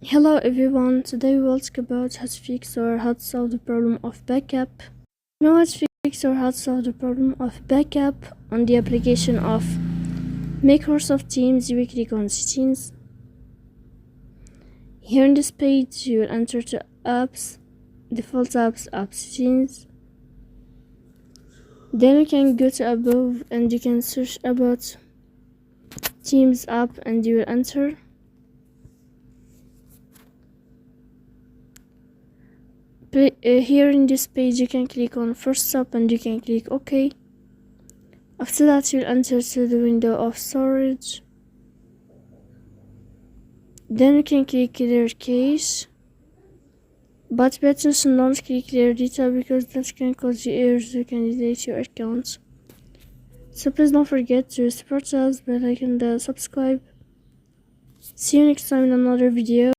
Hello everyone, today we will talk about how to fix or how to solve the problem of backup. Now how to fix or how to solve the problem of backup on the application of Microsoft Teams. You will click on settings. Here in this page you will enter to apps, default apps, app settings. Then you can go to above and you can search about Teams app and you will enter. Here in this page you can click on first step and you can click OK. After that you'll enter to the window of storage. Then you can click clear cache, but pay attention, don't click clear data because that can cause you errors. You can delete your account. So please don't forget to support us by liking and subscribe. See you next time in another video.